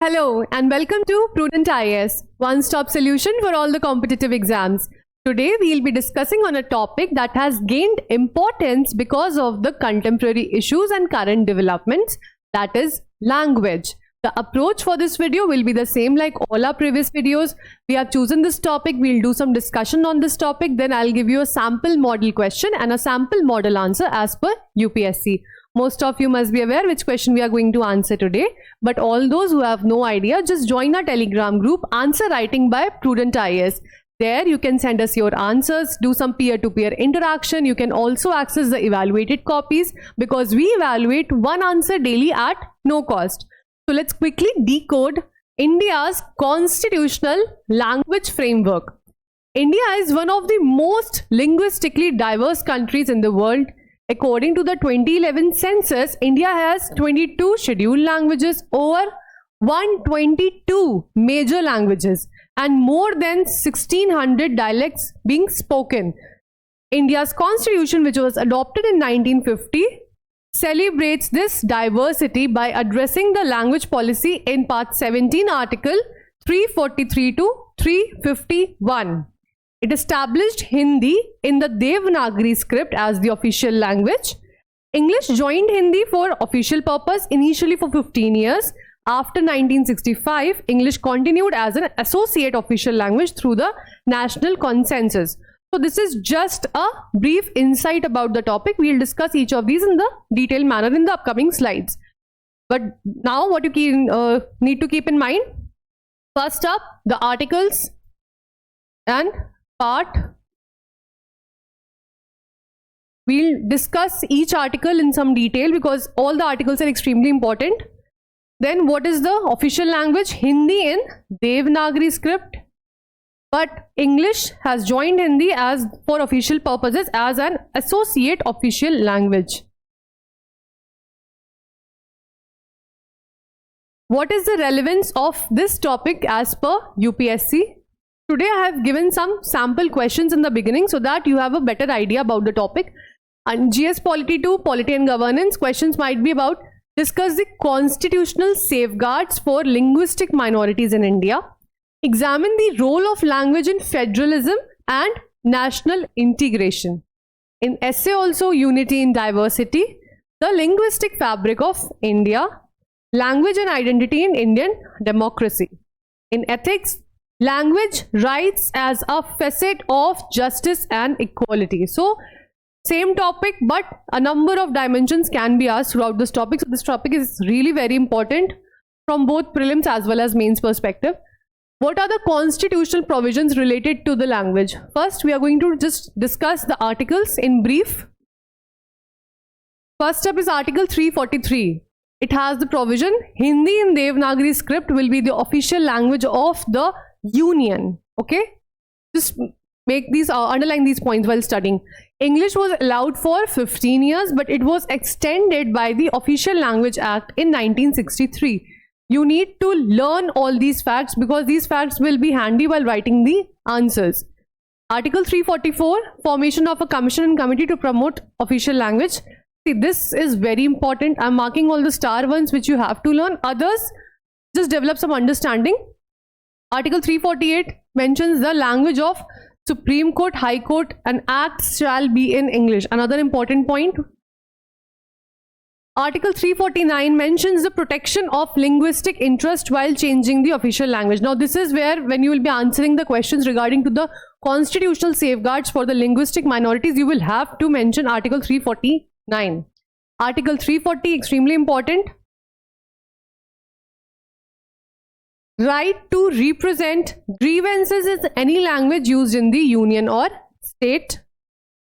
Hello and welcome to Prudent IAS, one-stop solution for all the competitive exams. Today we'll be discussing on a topic that has gained importance because of the contemporary issues and current developments, that is language. The approach for this video will be the same like all our previous videos. We have chosen this topic, we'll do some discussion on this topic, then I'll give you a sample model question and a sample model answer as per UPSC. Most of you must be aware which question we are going to answer today, but all those who have no idea, just join our Telegram group Answer Writing by Prudent IAS. There you can send us your answers, do some peer-to-peer interaction. You can also access the evaluated copies because we evaluate one answer daily at no cost. So let's quickly decode India's constitutional language framework. India is one of the most linguistically diverse countries in the world. According to the 2011 census, India has 22 scheduled languages, over 122 major languages, and more than 1600 dialects being spoken. India's constitution, which was adopted in 1950, celebrates this diversity by addressing the language policy in Part 17, Article 343 to 351. It established Hindi in the Devanagari script as the official language. English joined Hindi for official purpose initially for 15 years. After 1965, English continued as an associate official language through the national consensus. So this is just a brief insight about the topic. We'll discuss each of these in the detailed manner in the upcoming slides. But now what you need to keep in mind, first up, the articles and part. We'll discuss each article in some detail because all the articles are extremely important. Then what is the official language? Hindi in Devanagari script, but English has joined Hindi as for official purposes as an associate official language. What is the relevance of this topic as per UPSC? Today I have given some sample questions in the beginning so that you have a better idea about the topic. And GS Polity 2, Polity and Governance questions might be about discuss the constitutional safeguards for linguistic minorities in India. Examine the role of language in federalism and national integration. In essay also, unity in diversity, the linguistic fabric of India, language and identity in Indian democracy. In ethics, language rights as a facet of justice and equality. So same topic, but a number of dimensions can be asked throughout this topic. So this topic is really very important from both prelims as well as mains perspective. What are the constitutional provisions related to the language? First, we are going to just discuss the articles in brief. First up is Article 343. It has the provision Hindi in Devanagari script will be the official language of the Union. Okay, just make these underline these points while studying. English was allowed for 15 years, but it was extended by the Official Language Act in 1963. You need to learn all these facts because these facts will be handy while writing the answers. Article 344, formation of a commission and committee to promote official language. See, this is very important. I'm marking all the star ones which you have to learn. Others, just develop some understanding. Article 348 mentions the language of Supreme Court, High Court, and acts shall be in English. Another important point. Article 349 mentions the protection of linguistic interest while changing the official language. Now this is where when you will be answering the questions regarding to the constitutional safeguards for the linguistic minorities, you will have to mention Article 349. Article 340, extremely important. Right to represent grievances in any language used in the union or state.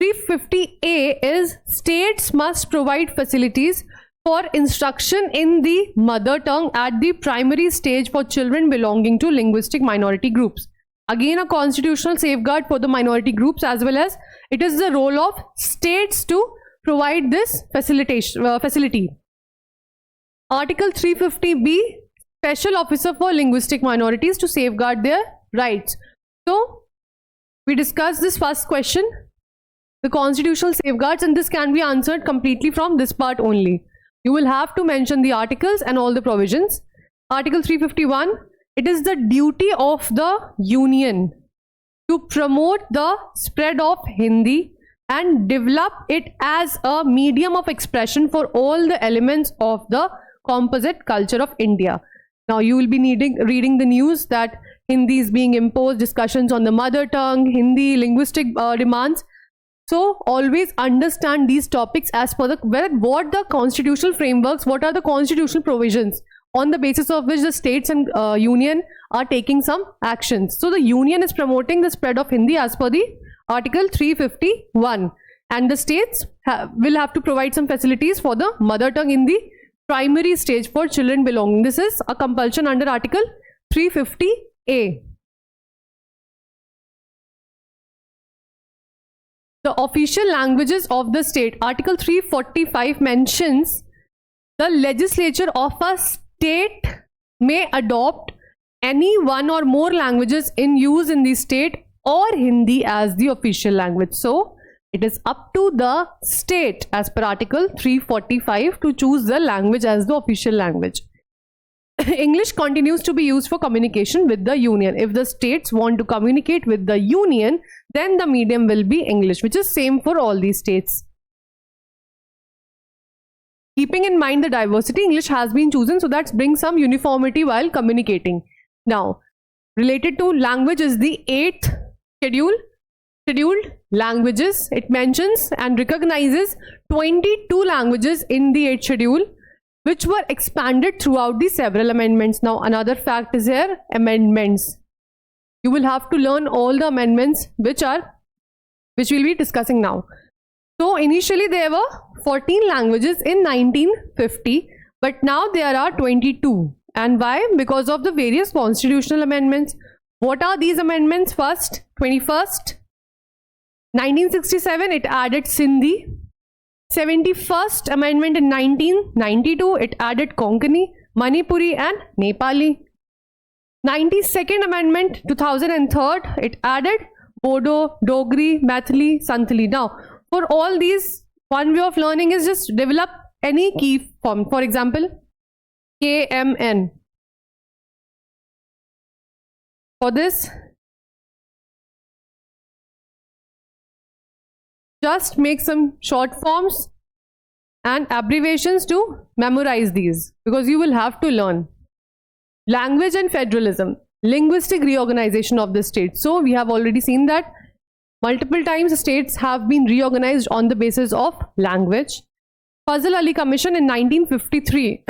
350A is states must provide facilities for instruction in the mother tongue at the primary stage for children belonging to linguistic minority groups. Again, a constitutional safeguard for the minority groups, as well as it is the role of states to provide this facility. Article 350B, Special Officer for Linguistic Minorities to safeguard their rights. So we discussed this first question, the constitutional safeguards, and this can be answered completely from this part only. You will have to mention the articles and all the provisions. Article 351, it is the duty of the union to promote the spread of Hindi and develop it as a medium of expression for all the elements of the composite culture of India. Now you will be reading the news that Hindi is being imposed, discussions on the mother tongue, Hindi, linguistic demands. So always understand these topics as per what the constitutional frameworks, what are the constitutional provisions on the basis of which the states and union are taking some actions. So the union is promoting the spread of Hindi as per the Article 351, and the states will have to provide some facilities for the mother tongue in the primary stage for children belonging. This is a compulsion under Article 350A. The official languages of the state. Article 345 mentions the legislature of a state may adopt any one or more languages in use in the state or Hindi as the official language. So it is up to the state as per Article 345 to choose the language as the official language. English continues to be used for communication with the union. If the states want to communicate with the union, then the medium will be English, which is same for all these states. Keeping in mind the diversity, English has been chosen so that brings some uniformity while communicating. Now, related to language is the 8th scheduled languages. It mentions and recognizes 22 languages in the 8th schedule, which were expanded throughout the several amendments. Now, another fact is here, amendments. You will have to learn all the amendments which we'll be discussing now. So, initially there were 14 languages in 1950, but now there are 22. And why? Because of the various constitutional amendments. What are these amendments? First, 21st, 1967, it added Sindhi. 71st amendment in 1992, it added Konkani, Manipuri and Nepali. 92nd amendment 2003, it added Bodo, Dogri, Maithili, Santali. Now, for all these, one way of learning is just develop any key form. For example, KMN. For this, just make some short forms and abbreviations to memorize these, because you will have to learn. Language and federalism, linguistic reorganization of the state. So we have already seen that multiple times states have been reorganized on the basis of language. Fazal Ali Commission in 1953,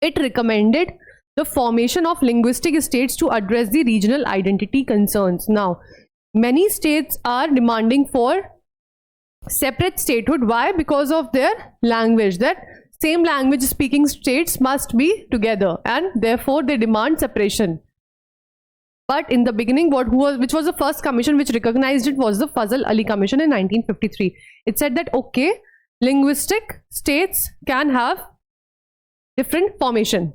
it recommended the formation of linguistic states to address the regional identity concerns. Now, many states are demanding for separate statehood. Why? Because of their language. That same language speaking states must be together, and therefore they demand separation. But in the beginning, which was the first commission which recognized it was the Fazal Ali Commission in 1953. It said that okay, linguistic states can have different formation.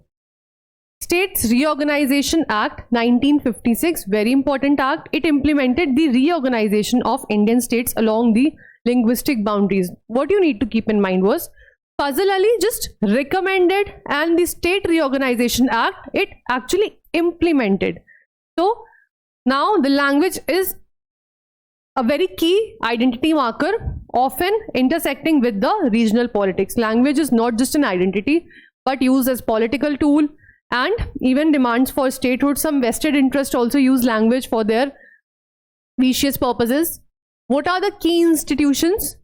States Reorganization Act 1956, very important act. It implemented the reorganization of Indian states along the linguistic boundaries. What you need to keep in mind was Fazal Ali just recommended, and the State Reorganization Act, it actually implemented. So now the language is a very key identity marker, often intersecting with the regional politics. Language is not just an identity, but used as political tool, and even demands for statehood. Some vested interest also use language for their vicious purposes. What are the key institutions?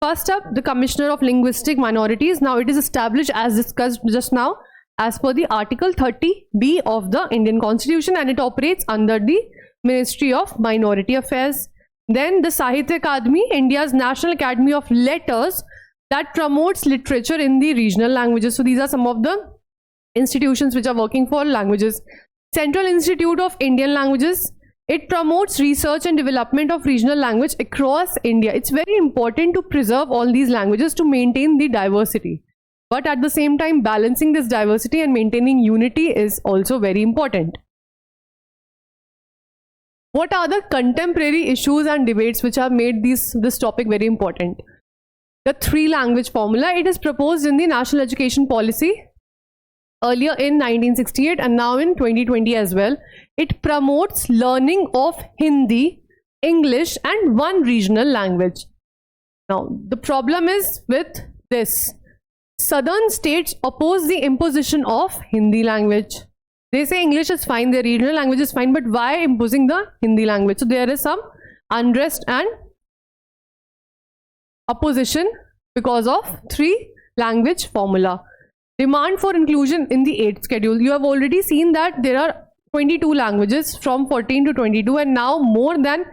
First up, the Commissioner of Linguistic Minorities. Now it is established, as discussed just now, as per the Article 30B of the Indian Constitution, and it operates under the Ministry of Minority Affairs. Then the Sahitya Akademi, India's National Academy of Letters, that promotes literature in the regional languages. So these are some of the institutions which are working for languages. Central Institute of Indian Languages, it promotes research and development of regional language across India. It's very important to preserve all these languages to maintain the diversity. But at the same time, balancing this diversity and maintaining unity is also very important. What are the contemporary issues and debates which have made this topic very important? The 3-language formula, it is proposed in the National Education Policy earlier in 1968 and now in 2020 as well. It promotes learning of Hindi, English and one regional language. Now, the problem is with this. Southern states oppose the imposition of Hindi language. They say English is fine, their regional language is fine, but why imposing the Hindi language? So there is some unrest and opposition because of 3 language formula. Demand for inclusion in the 8th schedule. You have already seen that there are 22 languages from 14 to 22 and now more than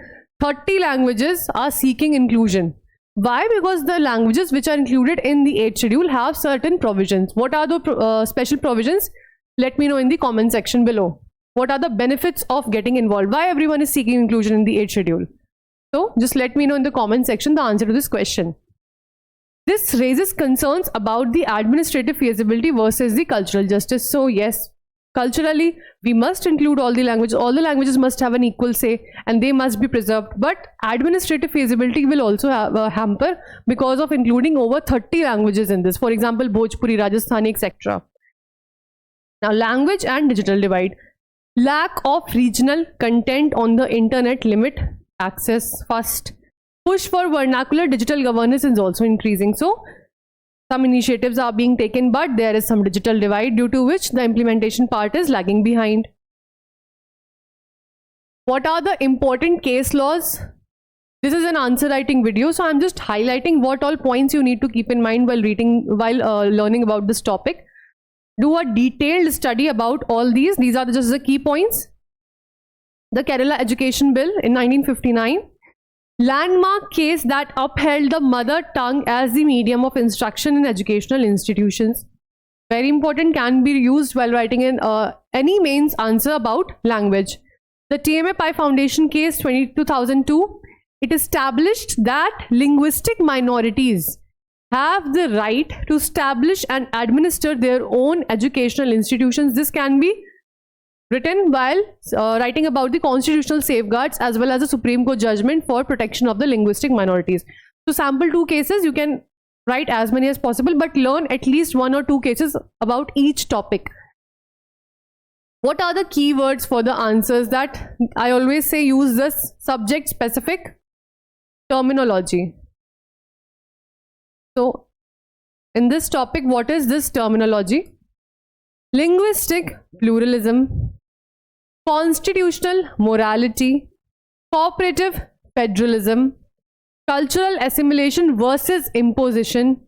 30 languages are seeking inclusion. Why? Because the languages which are included in the 8th schedule have certain provisions. What are the special provisions? Let me know in the comment section below. What are the benefits of getting involved? Why everyone is seeking inclusion in the 8th schedule? So just let me know in the comment section the answer to this question. This raises concerns about the administrative feasibility versus the cultural justice. So yes, culturally we must include all the languages. All the languages must have an equal say and they must be preserved. But administrative feasibility will also have a hamper because of including over 30 languages in this. For example, Bhojpuri, Rajasthani, etc. Now, language and digital divide. Lack of regional content on the internet limit access. First, push for vernacular digital governance is also increasing. So, some initiatives are being taken, but there is some digital divide due to which the implementation part is lagging behind. What are the important case laws? This is an answer writing video, so I'm just highlighting what all points you need to keep in mind while learning about this topic. Do a detailed study about all these. These are just the key points. The Kerala Education Bill in 1959. Landmark case that upheld the mother tongue as the medium of instruction in educational institutions. Very important, can be used while writing in any mains answer about language. The TMA Pai Foundation case 2002. It established that linguistic minorities have the right to establish and administer their own educational institutions. This can be written while writing about the constitutional safeguards as well as the Supreme Court judgment for protection of the linguistic minorities. So sample 2 cases, you can write as many as possible, but learn at least 1 or 2 cases about each topic. What are the keywords for the answers? That I always say, use this subject specific terminology. So in this topic, what is this terminology? Linguistic pluralism, constitutional morality, cooperative federalism, cultural assimilation versus imposition,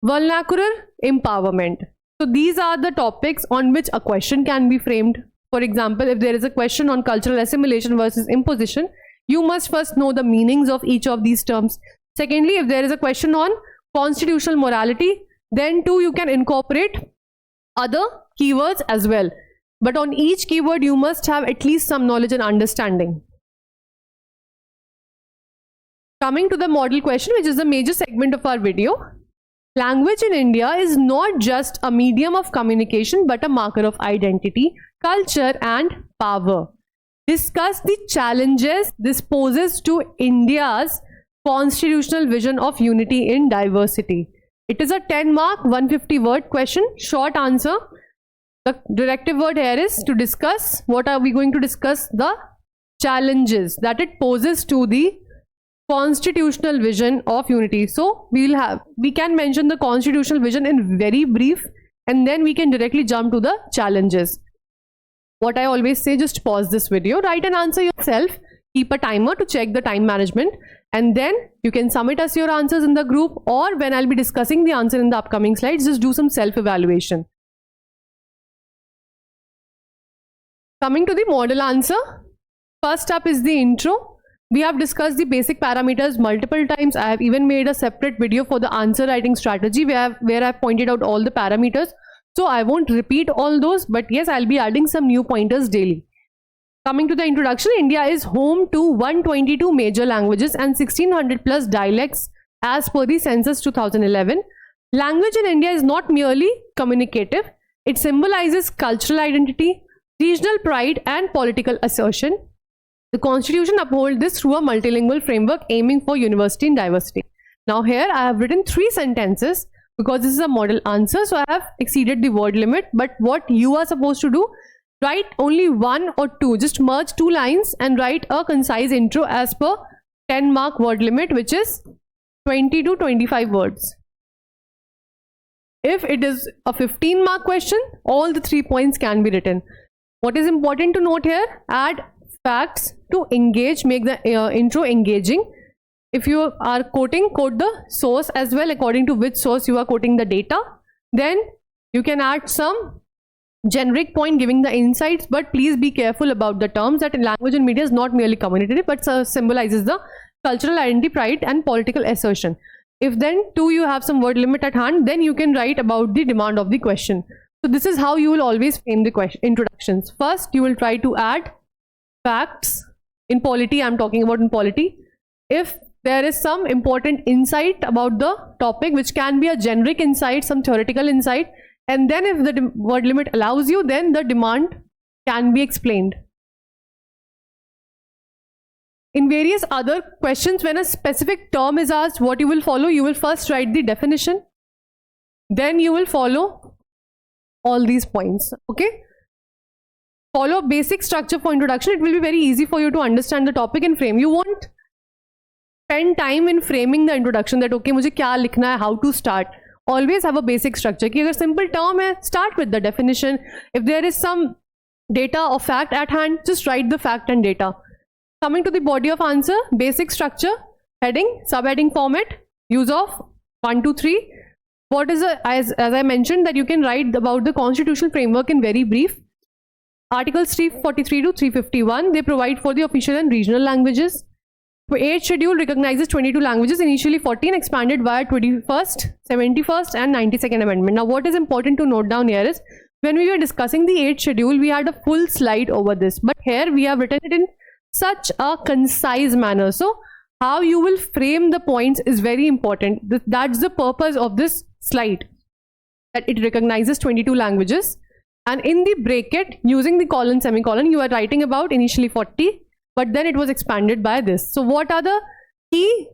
vernacular empowerment. So these are the topics on which a question can be framed. For example, if there is a question on cultural assimilation versus imposition, you must first know the meanings of each of these terms. Secondly, if there is a question on constitutional morality, then too you can incorporate other keywords as well. But on each keyword, you must have at least some knowledge and understanding. Coming to the model question, which is the major segment of our video. Language in India is not just a medium of communication, but a marker of identity, culture, and power. Discuss the challenges this poses to India's constitutional vision of unity in diversity. It is a 10-mark, 150-word question. Short answer. The directive word here is to discuss. What are we going to discuss? The challenges that it poses to the constitutional vision of unity. So we can mention the constitutional vision in very brief, and then we can directly jump to the challenges. What I always say, just pause this video, write an answer yourself, keep a timer to check the time management, and then you can submit us your answers in the group, or when I'll be discussing the answer in the upcoming slides, just do some self-evaluation. Coming to the model answer, first up is the intro. We have discussed the basic parameters multiple times. I have even made a separate video for the answer writing strategy where I've pointed out all the parameters. So I won't repeat all those, but yes, I'll be adding some new pointers daily. Coming to the introduction, India is home to 122 major languages and 1600 plus dialects as per the census 2011. Language in India is not merely communicative. It symbolizes cultural identity, regional pride, and political assertion. The Constitution upholds this through a multilingual framework aiming for university in diversity. Now here I have written 3 sentences because this is a model answer, so I have exceeded the word limit. But what you are supposed to do, write only 1 or 2, just merge 2 lines and write a concise intro as per 10-mark word limit, which is 20 to 25 words. If it is a 15-mark question, all the 3 points can be written. What is important to note here? Add facts to engage, make the intro engaging. If you are quoting, quote the source as well, according to which source you are quoting the data. Then you can add some generic point giving the insights, but please be careful about the terms that in language and media is not merely communicative, but symbolizes the cultural identity, pride and political assertion. If then too you have some word limit at hand, then you can write about the demand of the question. So this is how you will always frame the question introductions. First, you will try to add facts. In polity, I'm talking about in polity. If there is some important insight about the topic, which can be a generic insight, some theoretical insight, and then if the word limit allows you, then the demand can be explained. In various other questions, when a specific term is asked, what you will follow? You will first write the definition, then you will follow all these points. Okay? Follow basic structure for introduction. It will be very easy for you to understand the topic and frame. You won't spend time in framing the introduction that okay, मुझे क्या लिखना है, how to start. Always have a basic structure. कि अगर simple term है, start with the definition. If there is some data or fact at hand, just write the fact and data. Coming to the body of answer, basic structure, heading, subheading format, use of 1, 2, 3. What is as I mentioned that you can write about the constitutional framework in very brief. Articles 343 to 351, they provide for the official and regional languages. The 8th schedule recognizes 22 languages, initially 14, expanded via 21st, 71st and 92nd amendment. Now what is important to note down here is, when we were discussing the 8th schedule, we had a full slide over this, but here we have written it in such a concise manner. So how you will frame the points is very important. That's the purpose of this slide, that it recognizes 22 languages. And in the bracket, using the colon, semicolon, you are writing about initially 40, but then it was expanded by this. So what are the key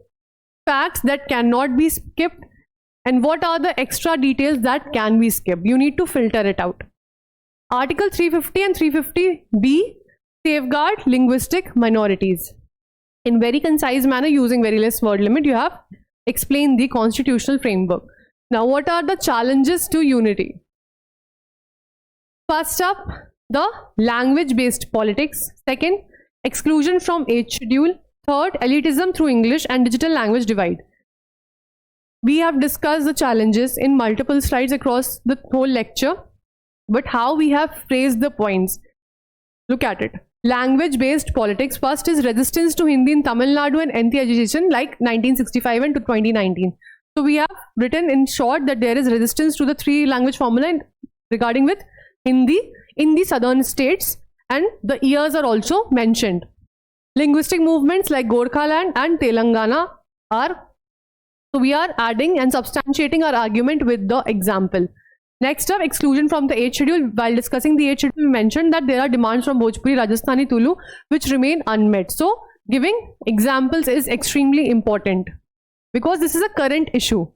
facts that cannot be skipped, and what are the extra details that can be skipped? You need to filter it out. Article 350 and 350b, safeguard linguistic minorities. In very concise manner, using very less word limit, you have explained the constitutional framework. Now, what are the challenges to unity? First up, the language-based politics. Second, exclusion from 8th schedule. Third, elitism through English and digital language divide. We have discussed the challenges in multiple slides across the whole lecture, but how we have phrased the points. Look at it. Language-based politics. First is resistance to Hindi in Tamil Nadu and anti-education like 1965 and to 2019. So we have written in short that there is resistance to the 3-language formula regarding with Hindi in the southern states, and the years are also mentioned. Linguistic movements like Gorkhaland and Telangana are, so we are adding and substantiating our argument with the example. Next up, exclusion from the 8th schedule. While discussing the 8th schedule, we mentioned that there are demands from Bhojpuri, Rajasthani, Tulu which remain unmet. So giving examples is extremely important because this is a current issue.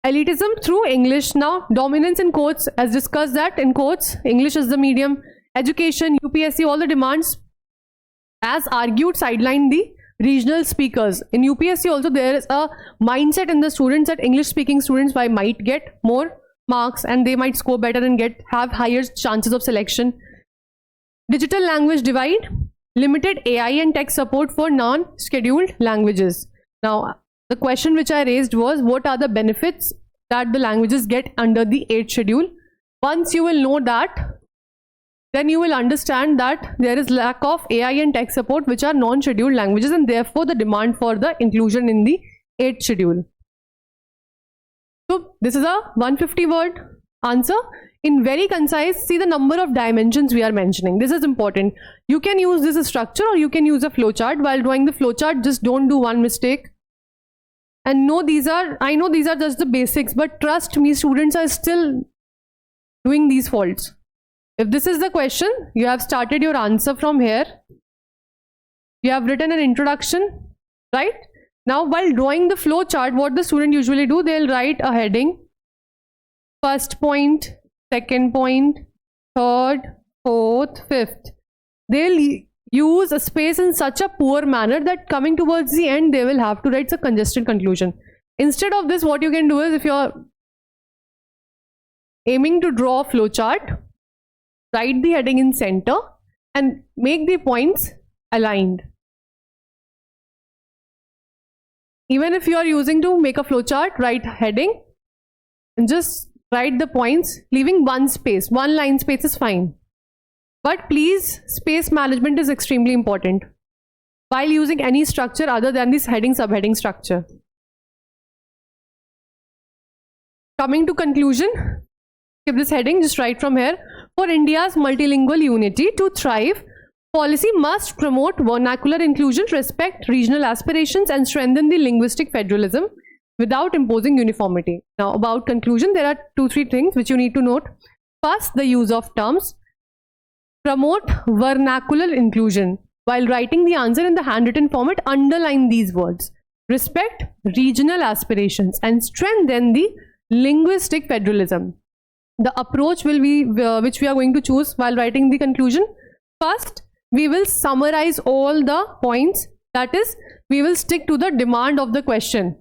Elitism through English. Now, dominance in quotes, as discussed that in quotes, English is the medium. Education, UPSC, all the demands, as argued, sideline the regional speakers. In UPSC also there is a mindset in the students that English speaking students might get more marks and they might score better and have higher chances of selection. Digital language divide, limited AI and tech support for non-scheduled languages. Now, the question which I raised was, what are the benefits that the languages get under the 8th schedule? Once you will know that, then you will understand that there is lack of AI and tech support which are non-scheduled languages, and therefore the demand for the inclusion in the 8th schedule. So this is a 150 word answer. In very concise, see the number of dimensions we are mentioning. This is important. You can use this as structure or you can use a flowchart. While drawing the flowchart, just don't do one mistake. And no, I know these are just the basics, but trust me, students are still doing these faults. If this is the question, you have started your answer from here. You have written an introduction, right? Now, while drawing the flow chart, what the student usually do, they'll write a heading, first point, second point, third, fourth, fifth. They'll use a space in such a poor manner that coming towards the end, they will have to write a congested conclusion. Instead of this, what you can do is, if you're aiming to draw a flow chart, write the heading in center and make the points aligned. Even if you are using to make a flow chart, write heading and just write the points, leaving one space. One line space is fine. But please, space management is extremely important while using any structure other than this heading subheading structure. Coming to conclusion, give this heading, just write from here. For India's multilingual unity to thrive, policy must promote vernacular inclusion, respect regional aspirations, and strengthen the linguistic federalism without imposing uniformity. Now, about conclusion, there are 2-3 things which you need to note. First, the use of terms. Promote vernacular inclusion. While writing the answer in the handwritten format, underline these words. Respect regional aspirations and strengthen the linguistic federalism. The approach will be which we are going to choose while writing the conclusion. First, we will summarize all the points. That is, we will stick to the demand of the question.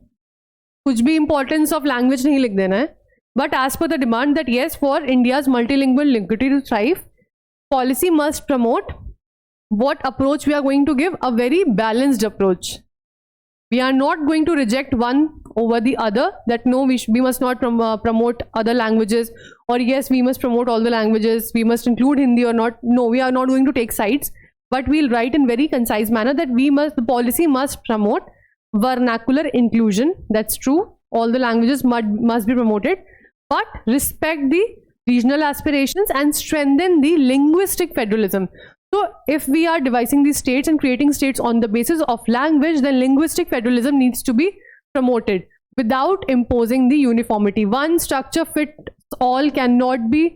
कुछ भी importance of language नहीं लिख देना है. But as per the demand that yes, for India's multilingual unity to thrive, policy must promote what approach we are going to give, a very balanced approach. We are not going to reject one over the other, that no, we must not promote other languages, or yes, we must promote all the languages, we must include Hindi or not. No, we are not going to take sides, but we'll write in very concise manner that the policy must promote vernacular inclusion. That's true. All the languages must be promoted, but respect the regional aspirations and strengthen the linguistic federalism. So if we are devising these states and creating states on the basis of language, then linguistic federalism needs to be promoted without imposing the uniformity. One structure fits all cannot be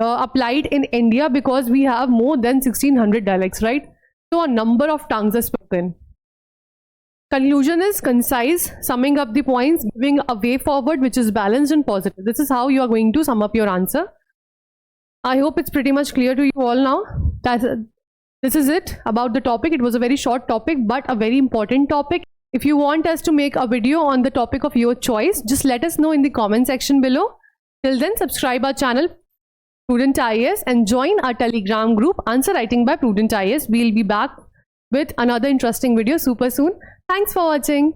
applied in India because we have more than 1600 dialects, right? So a number of tongues are spoken. Conclusion is concise, summing up the points, giving a way forward which is balanced and positive. This is how you are going to sum up your answer. I hope it's pretty much clear to you all now. This is it about the topic. It was a very short topic, but a very important topic. If you want us to make a video on the topic of your choice, just let us know in the comment section below. Till then, subscribe our channel Prudent IAS and join our Telegram group Answer Writing by Prudent IAS. We'll be back with another interesting video super soon. Thanks for watching.